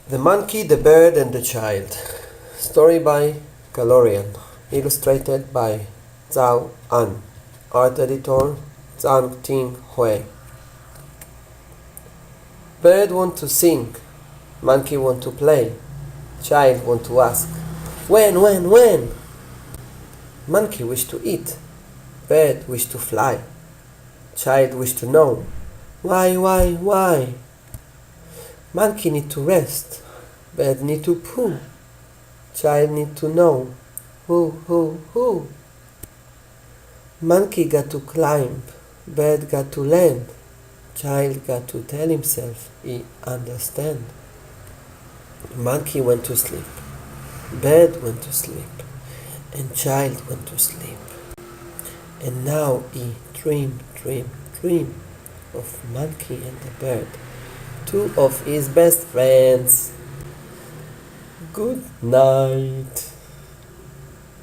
The Monkey, the Bird and the Child. Story by Kalorian. Illustrated by Zhao An. Art editor Zhang Ting Hui. Bird want to sing. Monkey want to play. Child want to ask. When? Monkey wish to eat. Bird wish to fly. Child wish to know. Why? Monkey need to rest. Bird need to poo. Child need to know. Who? Monkey got to climb. Bird got to land. Child got to tell himself he understand. Monkey went to sleep. Bird went to sleep. And child went to sleep. And now he dream of Monkey and the bird, two of his best friends. Good night.